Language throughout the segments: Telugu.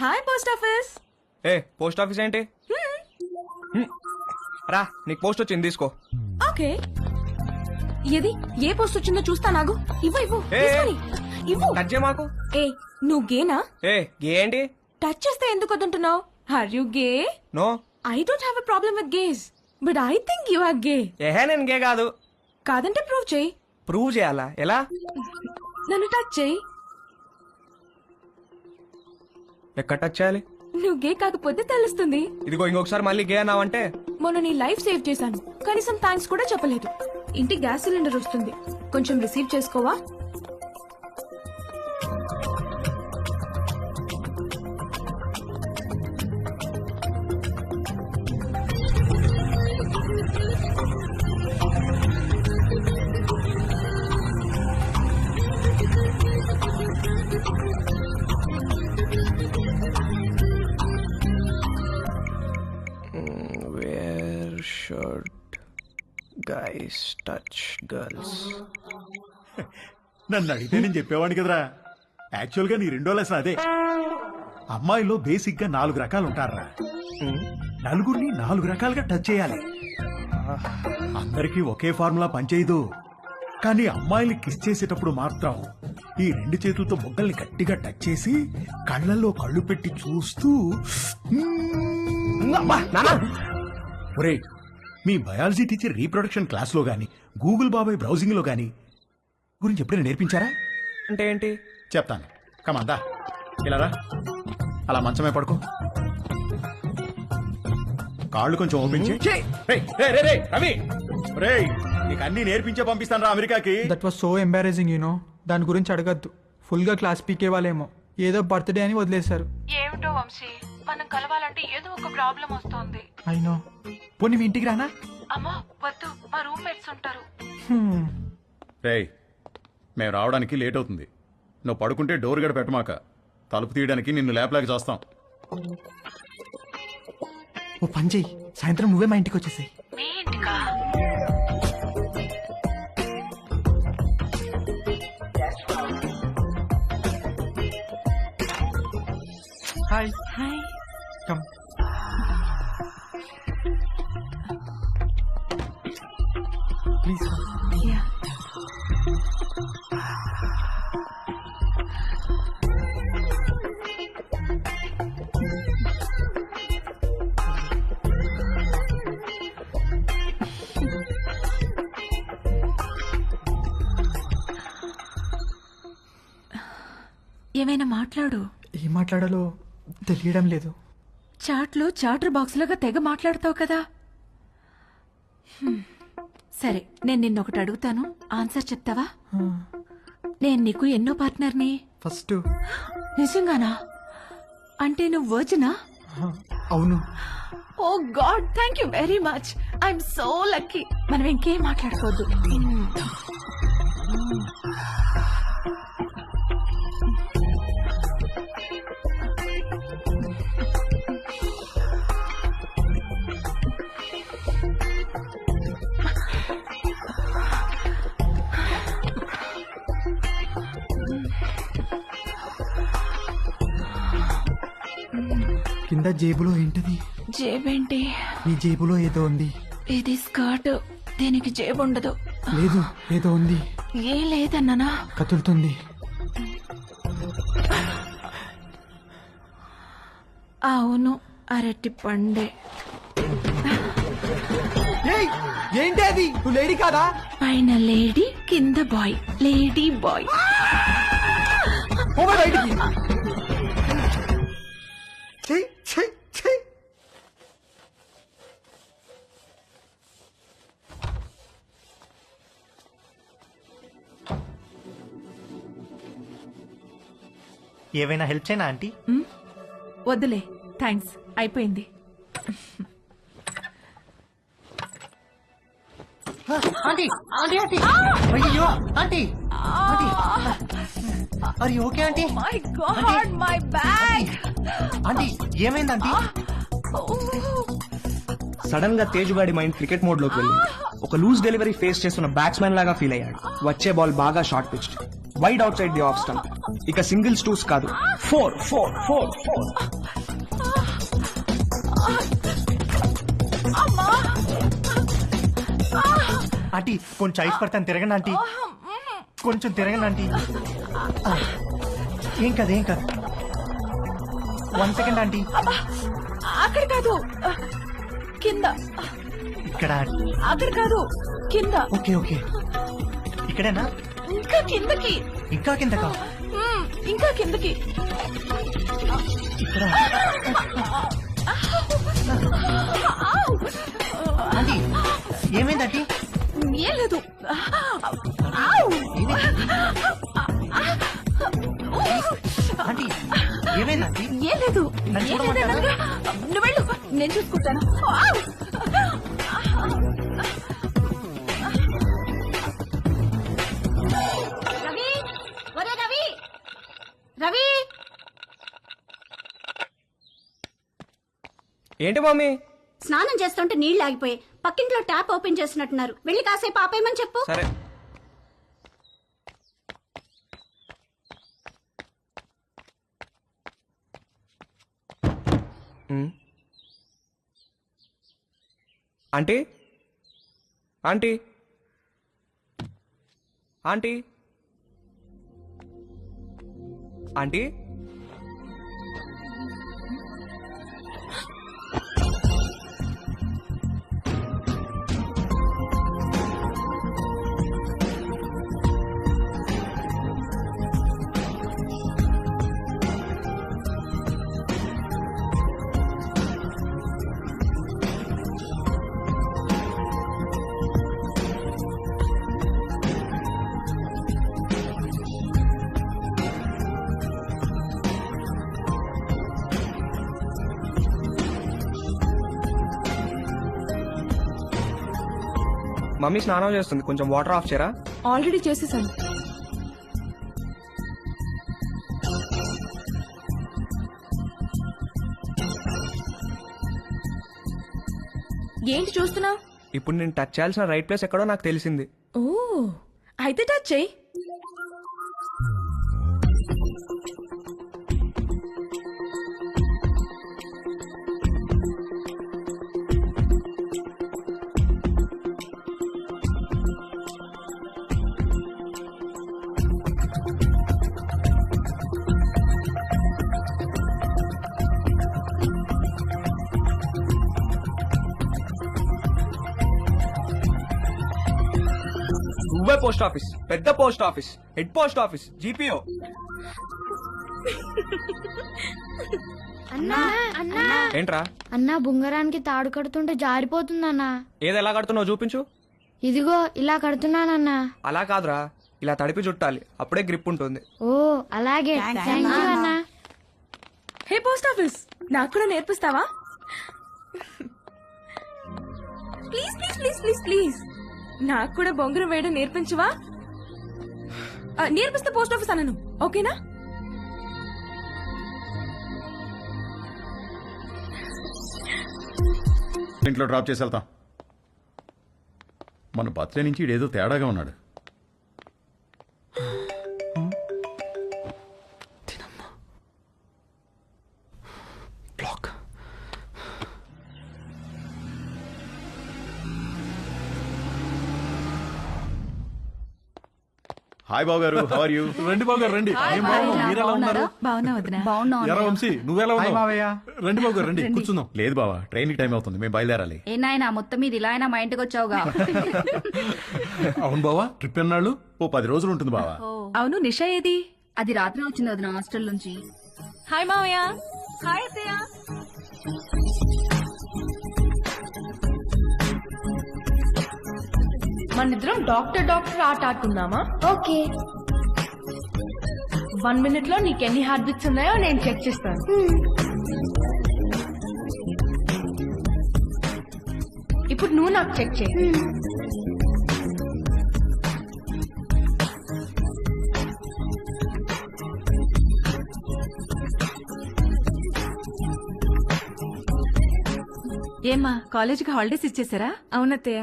Hi post office. ఏ పోస్ట్ ఆఫీస్ ఏంటి? రా నీకు పోస్ట్ వచ్చింది తీసుకో. ఓకే, ఏది ఏ పోస్ట్ వచ్చిందో చూస్తా. నాగు ఇవ్వు ఇవ్వు ఏ, తీసుకొని. ఇవ్వు. టచ్ చేయ మాకు. ఏ నువ్వు గేనా? ఏ గే ఏంటి? టచ్ చేస్తే ఎందుకు వద్దంటున్నావు? Are you gay? No. I don't have a problem with gays, but I think you are gay. ఏహే నేను గే కాదు. కాదంటే ప్రూవ్ చేయి. ప్రూవ్ చేయాలా? ఎలా? నన్ను టచ్ చేయి. ఎక్కడ టచ్ చేయాలి? నువ్వు గే కాకపోతే తెలుస్తుంది. ఇదిగో ఇంకొకసారి మళ్ళీ గే అన్నావంటే మొన్న నీ లైఫ్ సేవ్ చేశాను, కనీసం థ్యాంక్స్ కూడా చెప్పలేదు. ఇంటి గ్యాస్ సిలిండర్ వస్తుంది, కొంచెం రిసీవ్ చేసుకోవా? Where should guys touch girls? నన్ను అడిగితే నేను చెప్పేవాడిని కదరా. యాక్చువల్ గా నీ రెండో లెసన్ అదే. అమ్మాయిలో బేసిక్ గా 4 రకాలు ఉంటారా. నలుగురిని 4 రకాలుగా టచ్ చేయాలి. అందరికీ ఒకే ఫార్ములా పనిచేయదు. కానీ అమ్మాయిని కిస్ చేసేటప్పుడు మాత్రం ఈ 2 చేతులతో బొగ్గల్ని గట్టిగా టచ్ చేసి కళ్ళల్లో కళ్ళు పెట్టి చూస్తూ ఒరే, మీ బయాలజీ టీచర్ రీప్రొడక్షన్ క్లాస్ లో గాని గూగుల్ బాబాయ్ బ్రౌజింగ్ లో గాని గురించి ఎప్పుడైనా నేర్పించారా? అంటే ఏంటి? చెప్తాను, కమాందా ఇలా రా. అలా మంచమే పడుకో, కాళ్ళు కొంచెం ఓపెన్ చేయి. రవి, రేయ్ నీకు అన్ని నేర్పించే పంపిస్తాను రా అమెరికాకి. That was so embarrassing you know. దాని గురించి అడగద్దు. ఫుల్ గా క్లాస్ పీకే వాళ్ళేమో ఏదో బర్త్డే అని వదిలేశారు. ఏమిటో వంశీ, మనం కలవాలంటే ఏదో ఒక ప్రాబ్లం వస్తోంది. అయినో. పోనీ మీ ఇంటికి రానా? అమ్మో వద్దు, మా రూమ్మేట్స్ ఉంటారు. రేయ్ మేము రావడానికి లేట్ అవుతుంది. నువ్వు పడుకుంటే డోర్ గడ పెట్టమాక. తలుపు తీయడానికి నిన్ను లేపలేక చేస్తాం. ఓ పని చెయ్యి, సాయంత్రం నువ్వే మా ఇంటికి వచ్చేసాయి. మీ ఇంటికా? Hi hi. Come. Please yeah. ఏమైనా మాట్లాడు. ఏం మాట్లాడాలో తెలియడం లేదు. చాట్లో చాటర్ బాక్స్ లాగా తెగ మాట్లాడతావు కదా. సరే, నేను నిన్నొకటి అడుగుతాను, ఆన్సర్ చెప్తావా? నేను నీకు ఎన్నో పార్ట్నర్ని? ఫస్ట్. నిజంగానా? అంటే నువ్వు వర్జినా? అవును. Oh God, thank you very much. I'm so lucky. మనం ఇంకేం మాట్లాడుకోవద్దు. కింద జేబులో ఏంటిది? జేబేంటి? నీ జేబులో ఏదో ఉంది. ఇది స్కర్ట్, దీనికి జేబు ఉండదు. లేదు, ఏదో ఉంది. ఏ లేదన్నానా? కదులుతుంది. అవును, అరటి పండే. ఏంటి అది? నువ్వు లేడీ కాదా? పైన లేడీ, కింద బాయ్. Lady bye. బయటికి. చెయ్ చెయ్ చెయ్. ఏవైనా హెల్ప్ చేయనా ఆంటీ? వద్దులే, థ్యాంక్స్, అయిపోయింది. ఆంటీ ఆంటీ ఆంటీ అయ్యో ఆంటీ ఆంటీ అరే okay aunty? My God, my bag. Aunty ఏమైంది ఆంటీ? సడన్ గా తేజ్ గాడి మైండ్ క్రికెట్ మోడ్ లోకి వెళ్ళింది. ఒక లూజ్ డెలివరీ ఫేస్ చేస్తున్న బ్యాట్స్మెన్ లాగా ఫీల్ అయ్యాడు. వచ్చే బాల్ బాగా short pitched. Wide out side the off stump. ఇక సింగిల్స్ టూస్ కాదు, 4 4 4 4. ఆంటీ కొంచెం ఐస్ పడతాను, తిరగండి ఆంటీ, కొంచెం తిరగండి ఆంటీ. ఏం కాదు ఏం కాదు, 1 సెకండ్ ఆంటీ. అక్కడ కాదు, కింద. ఇక్కడ అక్కడ కాదు, కింద. ఓకే ఓకే, ఇక్కడేనా? ఇంకా కిందకి. ఇంకా కిందకా? ఇంకా కిందకి. ఇక్కడ ఆంటీ ఏమైంది ఆంటీ? ఏం లేదు. ఆంటీ ఏమైంది ఆంటీ? ఏం లేదు. నన్ను ఏం లేదు చూడమంటారా? అన్నగా. నువ్వు వెళ్ళు, నేను చూసుకుంటాను. రవి, ఒరే రవి, రవి. ఏంటి మమ్మీ? స్నానం చేస్తుంటే నీళ్లు ఆగిపోయి పక్కింట్లో ట్యాప్ ఓపెన్ చేసినట్టున్నారు. వెళ్ళి కాసేపు ఆపేయమని చెప్పు. సరే. Aunty aunty aunty aunty mummy స్నానం చేస్తుంది, కొంచెం వాటర్ ఆఫ్ చేయరా? ఆల్రెడీ చేసేసాను. ఏంటి చూస్తున్నావు? ఇప్పుడు నేను టచ్ చేయాల్సిన రైట్ ప్లేస్ ఎక్కడో నాకు తెలిసింది. ఓ, అయితే టచ్ చెయ్యి. నువ్వే పోస్ట్ ఆఫీస్, పెద్ద post office, head post office, GPO. అన్నా అన్నా ఏంట్రా? అన్నా బుంగరానికి తాడు కడుతుంటే జారిపోతుందన్నా. ఏది ఎలా కడుతున్నావు చూపించు. ఇదిగో ఇలా కడుతున్నానన్నా. అలా కాదురా, ఇలా తడిపి చుట్టాలి, అప్పుడే గ్రిప్ ఉంటుంది. ఓ అలాగే, థ్యాంక్ యూ అన్నా. హే పోస్ట్ ఆఫీస్, నాకు కూడా నేర్పిస్తావా? Please please please please please, నాకు కూడా బొంగరం వేయడం నేర్పించవా? నేర్పిస్తే పోస్ట్ ఆఫీస్ అనను, ఓకేనా? ఇంట్లో డ్రాప్ చేసి వెళ్తాం. మన బర్త్డే నుంచి ఇడేదో తేడాగా ఉన్నాడు. బ్లాక్. హాయ్ బాబు గారు, హౌ ఆర్ యూ? రండి బాబు గారు రండి. ఏం బాగున్నావు, మీరు ఎలా ఉన్నారు? ఎరా వంశీ, నువ్వెలా హాయ్ ఉన్నావు? మావయ్య. రండి బాబు గారు రండి, కూర్చుందాం. లేదు బావా, ట్రైన్కి టైం అవుతుంది, మేము బయలుదేరాలి. ఏ నాయనా మొత్తం మీద ఇలా అయినా మా ఇంటికి వచ్చావుగా. అవును బావా, ట్రిప్ ఎన్నాళ్ళు? ఓ 10 రోజులు ఉంటుంది బావా. అవును, నిషా ఏది? అది రాత్రి వచ్చింది వదిన హాస్టల్ నుంచి. హాయ్ మావయ్య. హాయ్ అత్తయ్య. మనిద్దరం డాక్టర్ డాక్టర్ ఆట ఆడుకుందామా? ఓకే. 1 minute లో నీకు ఎన్ని హార్ట్ బీట్స్ ఉన్నాయో నేను చెక్ చేస్తాను. ఇప్పుడు నువ్వు నాకు చెక్ చేయి. ఏమ్మా కాలేజీకి హాలిడేస్ ఇచ్చేసారా? అవునత్తయ్య.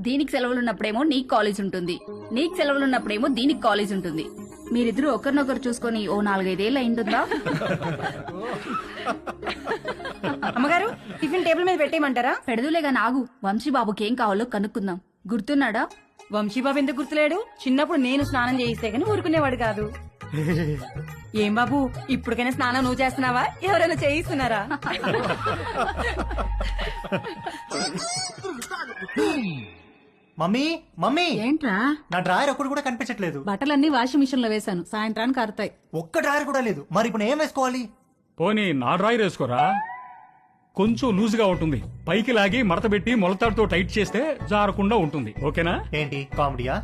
దీనికి సెలవులు ఉన్నప్పుడేమో నీకు కాలేజ్ ఉంటుంది, నీకు సెలవులు ఉన్నప్పుడేమో దీనికి కాలేజ్ ఉంటుంది. మీరిద్దరూ ఒకరినొకరు చూసుకొని ఓ 4-5 ఏళ్ళు అయింటుందా? అమ్మగారు టిఫిన్ టేబుల్ మీద పెట్టేయమంటారా? పెడదులేగా నాగు, వంశీబాబుకి ఏం కావాలో కనుక్కుందాం. గుర్తున్నాడా? వంశీబాబు ఎందుకు గుర్తులేడు? చిన్నప్పుడు నేను స్నానం చేయిస్తే గానీ ఊరుకునేవాడు కాదు. ఏం బాబు ఇప్పటికైనా స్నానం నువ్వు చేస్తున్నావా, ఎవరైనా చేయిస్తున్నారా? మమ్మీ మమ్మీ ఏంట్రా? నా డ్రాయర్ ఒక్కడు కూడా కనిపించట్లేదు. బట్టలన్నీ వాషింగ్ మిషన్ లో వేశాను, సాయంత్రానికి ఆరుతాయి. ఒక్క డ్రాయర్ కూడా లేదు. మరి ఇప్పుడు ఏం వేసుకోవాలి? పోనీ నా డ్రాయర్ వేసుకోరా, కొంచెం లూజ్ గా ఉంటుంది. పైకి లాగి మడత పెట్టి మొలతాడుతో టైట్ చేస్తే జారకుండా ఉంటుంది. ఓకేనా? ఏంటి కామెడీయా?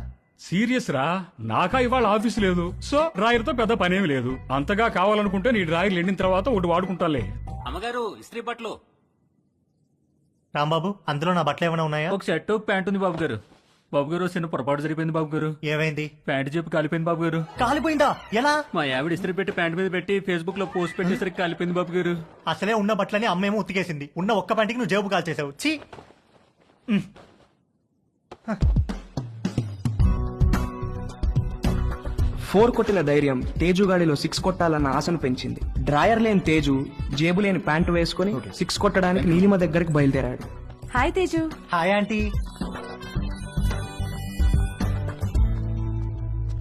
సీరియస్ రా, నాకా ఇవాళ ఆఫీస్ లేదు, సో డ్రాయర్ తో పెద్ద పనేమి లేదు. అంతగా కావాలనుకుంటే నీ డ్రాయర్ ఎండిన తర్వాత ఒకటి వాడుకుంటాలే. అమ్మగారు ఇస్త్రీ బట్టలు. రాంబాబు అందులో నా బట్టలు ఏమైనా ఉన్నాయా? ఒక షర్ట్ ఒక ప్యాంట్ ఉంది బాబు గారు. బాబు గారు చిన్న పొరపాటు జరిగిపోయింది బాబు గారు. ఏమైంది? ప్యాంట్ చెప్పి కాలిపోయింది బాబు గారు. కాలిపోయిందా? ఎలా? మా ఆవిడ ఇస్త్రీ పెట్టి ప్యాంట్ మీద పెట్టి ఫేస్బుక్ లో పోస్ట్ పెట్టేసరికి కాలిపోయింది బాబు గారు. అసలే ఉన్న బట్టలని అమ్మేమో ఉతికేసింది. ఉన్న ఒక్క ప్యాంటుకి నువ్వు జేబు కాల్చేసావు. ఛీ! 4 కొట్టిన ధైర్యం తేజుగాడిలో 6 కొట్టాలన్న ఆశను పెంచింది. డ్రాయర్ లేని తేజు జేబు లేని ప్యాంటు వేసుకుని 6 కొట్టడానికి నీలిమ దగ్గరికి బయలుదేరాడు. హాయ్ తేజు. Hi aunty.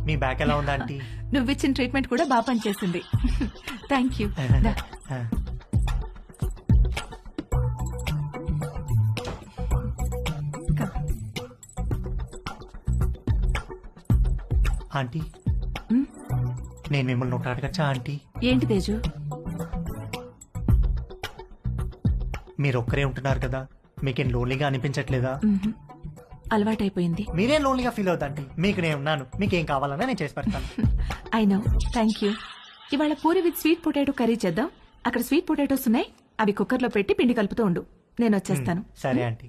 మీ బ్యాక్ ఎలా ఉందా ఆంటీ? నువ్విచ్చిన ట్రీట్మెంట్ కూడా బాగా పనిచేసింది. Thank you. ఆంటీ నేను మిమ్మల్ని ఒకటి అడగచ్చా ఆంటీ? ఏంటి తేజు? మీరు ఒక్కరే ఉంటున్నారు కదా, మీకేం లోన్లీగా అనిపించట్లేదా? అలవాటైపోయింది. మీరేం లోన్లీగా ఫీల్ అవుతా ఆంటీ. మీకు నేను ఉన్నాను. మీకేం కావాలన్నా నేను చేసి పెడతాను. I know. Thank you. ఇవాళ puri with sweet potato curry చేద్దాం. అక్కడ స్వీట్ పొటాటోస్ ఉన్నాయి, అవి కుక్కర్లో పెట్టి పిండి కలుపుతూ ఉండు, నేను వచ్చేస్తాను. సరే ఆంటీ.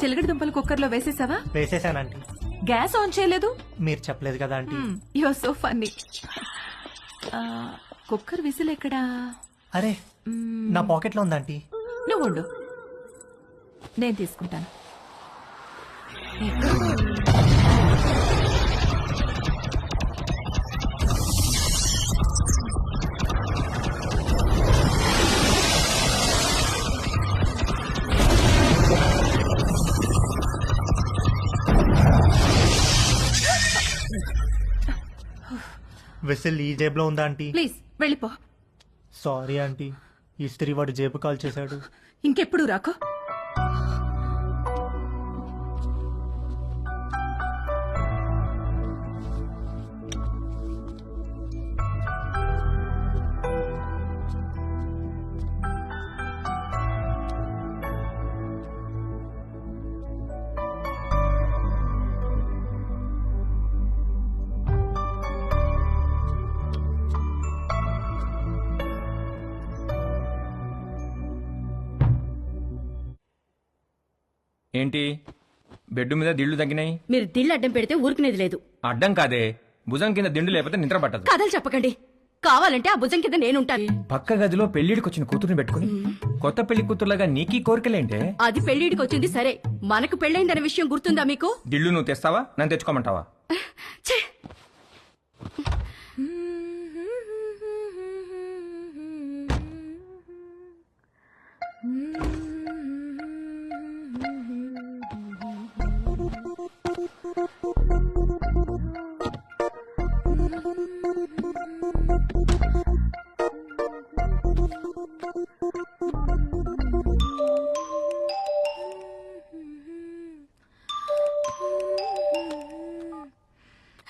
చిలకడ దుంపలు కుక్కర్లో వేసేసావా? వేసేసానంటీ. గ్యాస్ ఆన్ చేయలేదు? మీరు చెప్పలేదు కదా ఆంటీ. You are so funny. Cooker whistle ఎక్కడా? అరే నా పాకెట్ లో ఉందంటీ. నువ్వు ఉండు, నేను తీసుకుంటాను. విసిల్ ఈ జేబులో ఉందా ఆంటీ? ప్లీజ్ వెళ్ళిపో. సారీ ఆంటీ, ఇస్త్రీ వాడు జేబు కాల్ చేశాడు. ఇంకెప్పుడు రాకో. ఏంటి బెడ్ మీద దిళ్లు తగ్గినాయి? మీరు దిళ్ళు అడ్డం పెడితే ఊరుకునేది లేదు. అడ్డం కాదే, భుజం కింద దిండు లేకపోతే నిద్ర పట్టదు. కథలు చెప్పకండి. కావాలంటే ఆ భుజం కింద నేనుంటాను. పక్క గదిలో పెళ్లిడికి వచ్చిన కూతురుని పెట్టుకుని కొత్త పెళ్లి కూతురులాగా నీకీ కోరికలేంటే? అది పెళ్లిడికి వచ్చింది సరే, మనకు పెళ్ళైందనే విషయం గుర్తుందా మీకు? దిళ్ళు నువ్వు తెస్తావా, నన్ను తెచ్చుకోమంటావా? ఛే!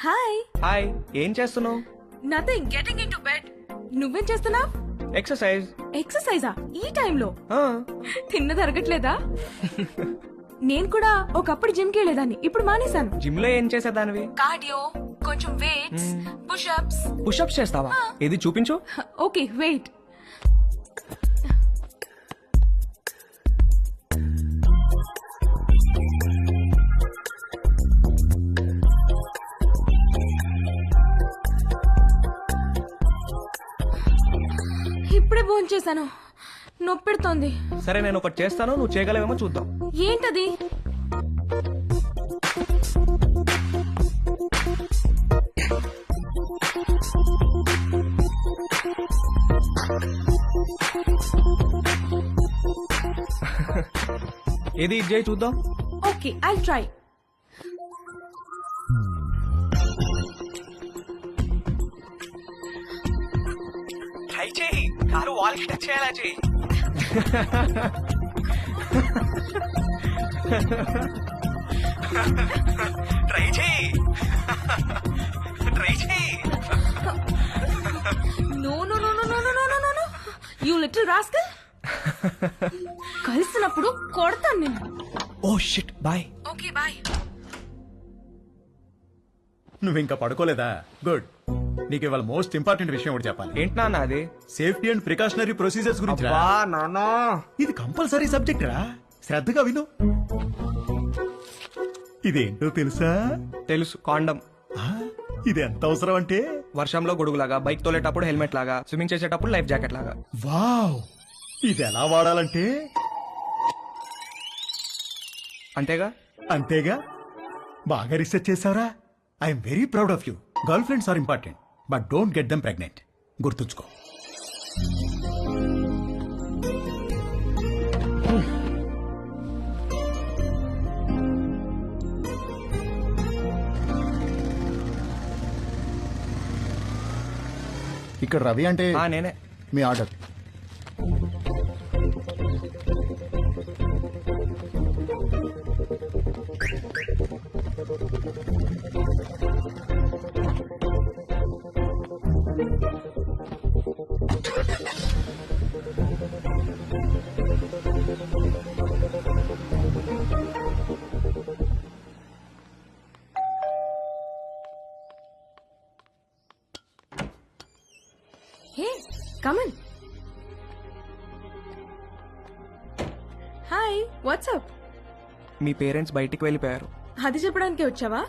హాయ్. హాయ్, ఏం చేస్తున్నావు? Nothing, getting in to bed. నువ్వేం చేస్తున్నావు? ఎక్సర్సైజ్. ఎక్సర్సైజా ఈ టైంలో? తిన్న తరగట్లేదా? నేను కూడా ఒకప్పుడు జిమ్ కి వెళ్ళేదాన్ని, ఇప్పుడు మానేశాను. జిమ్ లో ఏం చేసేదానివి? కార్డియో, కొంచెం వెయిట్స్, పుషప్స్. పుషప్స్ చేస్తావా? ఏది చూపించు. Okay wait. ఇప్పుడే ఫోన్ చేశాను, నొప్పెడుతోంది. సరే నేను ఒకటి చేస్తాను, నువ్వు చేయగలవేమో చూద్దాం. ఏంటది? ఏది ఇది చేయి చూద్దాం. Okay I try. ట్రై చేయి, కారు వాల్ కి టచ్ చేయాలా చేయి. ట్రై చేయి, ట్రై చేయి. No no no no no no no no no, you little rascal. కలిసినప్పుడు కొడతాను నిన్ను. Oh shit, bye. Okay bye. నువ్వు ఇంకా పడుకోలేదా? గుడ్. నీకు ఇవాళ మోస్ట్ ఇంపార్టెంట్ విషయం ఒకటి చెప్పాలి. ఏంటి నాన్న అది? సేఫ్టీ అండ్ ప్రికాషనరీ ప్రొసీజర్స్ గురించి రా. బా నాన్నా, ఇది కంపల్సరీ సబ్జెక్ట్ రా, శ్రద్ధగా విను. ఇదేంటో తెలుసా? తెలుసు, కాండం. ఆ, ఇది ఎంత అవసరం అంటే వర్షంలో గొడుగులాగా, బైక్ తోలేటప్పుడు హెల్మెట్ లాగా, స్విమ్మింగ్ చేసేటప్పుడు లైఫ్ జాకెట్ లాగా. వావ్, ఇది ఎలా వాడాలంటే అంతేగా? అంతేగా. బాగా రీసెర్చ్ చేసావరా? I'm very proud of you. Girlfriends are important, but don't get them pregnant. గుర్తుంచుకో. ఇక్కడ రవి అంటే నేనే. మీ order. Hey come on. Hi, what's up? మీ పేరెంట్స్ బయటికి వెళ్ళిపోయారు. అది చెప్పడానికి వచ్చావా?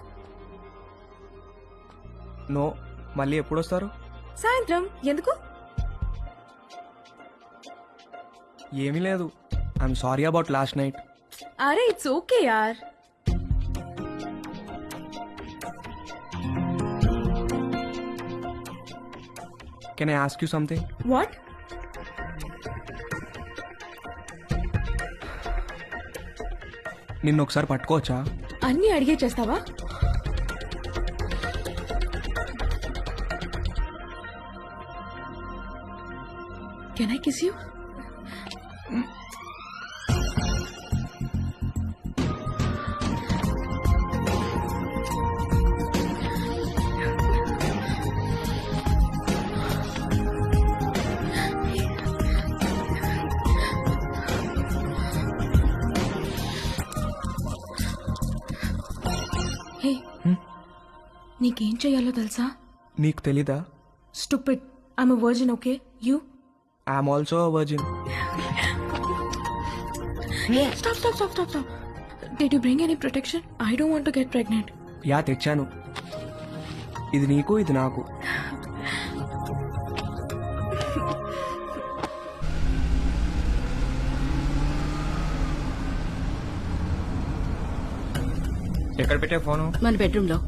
నో, మళ్ళీ ఎప్పుడు వస్తారు? సాయంత్రం. ఎందుకు? ఏమీ లేదు. I'm sorry about last night. అరే ఇట్స్ ఓకే యార్. Can I ask you something? What? నిన్ను ఒకసారి పట్టుకోవచ్చా? అన్నీ అడిగే చేస్తావా? Can I kiss you? Hey, నీకేం చెయ్యాలో తెలుసా? నీకు తెలీదా? Stupid. I'm a virgin, okay? You? I'm also virgin. Stop. Did you bring any protection? I don't want to get pregnant. Yeah, తెచ్చాను. ఇది నీకు, ఇది నాకు. ఎక్కడ పెట్టే ఫోను? మన బెడ్రూమ్ లో.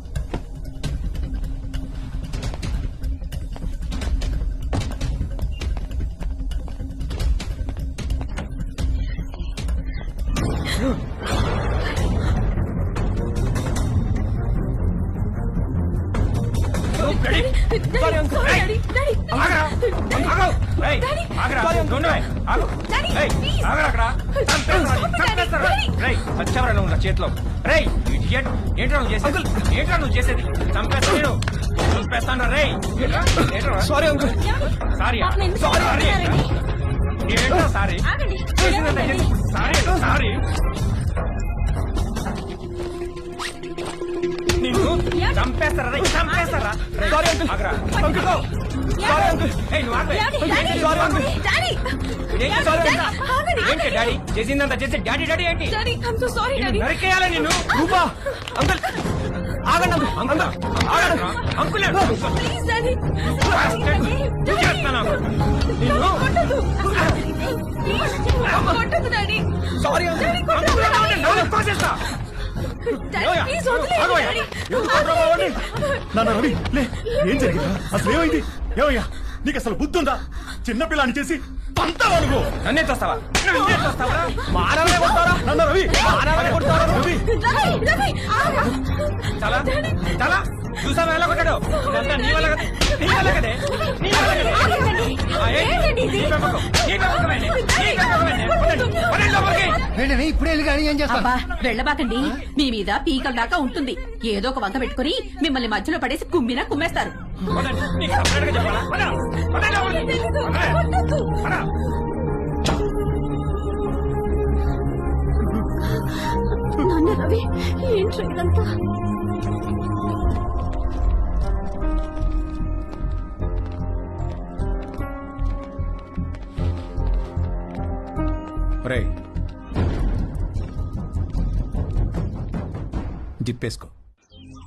చేతిలో ఏంట్రా నువ్వు చేసేది? చంపేస్తాను. రేయ్ సారీ అంకుల్. సారీ ఏంట్రా? Sorry sorry. చంపేస్తారా రేయ్, చంపేస్తారా రేయ్, sorry uncle Agra. Uncle sorry uncle ఏయ్, నువ్వు ఆగ్రా. సారీ అంకుల్ ఏంటి సారీ అంకుల్? ఏంటి డాడీ చేసిందంతా చేసి డాడీ డాడీ ఏంటి నిన్ను నరికేయాలా నిన్ను రూపా అంకుల్ ఆగండి అంకుల్ అంకుల్ ఆగండి అంకుల్ చేస్తాను నిన్ను సారీ అంకుల్ కోసేస్తా నాన్న రవి లే ఏం జరిగిందా అసలు ఏమైంది ఏమయ్యా నీకు అసలు బుద్ధి ఉందా చిన్నపిల్లని చేసి పంతావా నువ్వు నన్నే చూస్తావా మానవనే కొడతారా నాన్న రవి మానవనే కొడతారా రవి చాలా చాలా చూసావా ఎలా కొట్టాడు ఇదంతా నీ వల్ల కదే, నీ వల్ల కదే, నీ వల్ల కదే. ఆ, ఏంటి? నీ పెంపకం, నీ పెంపకమేనే, నీ పెంపకమేనే. పదండి, పదండి లోపలికి. ఇప్పుడే వెళ్ళి కానీ ఏం చేస్తా అబ్బా వెళ్ళబాకండి మీ మీద పీకల దాకా ఉంటుంది ఏదో ఒక వంక పెట్టుకుని మిమ్మల్ని మధ్యలో పడేసి కుమ్మినా కుమ్మేస్తారు పదండి, నీకు సపరేట్గా చెప్పాలా? పద, పదండి లోపలికి. పద, పద. నాన్న రవి ఏంట్రా ఇదంతా ఒరేయ్ జిప్పేసుకో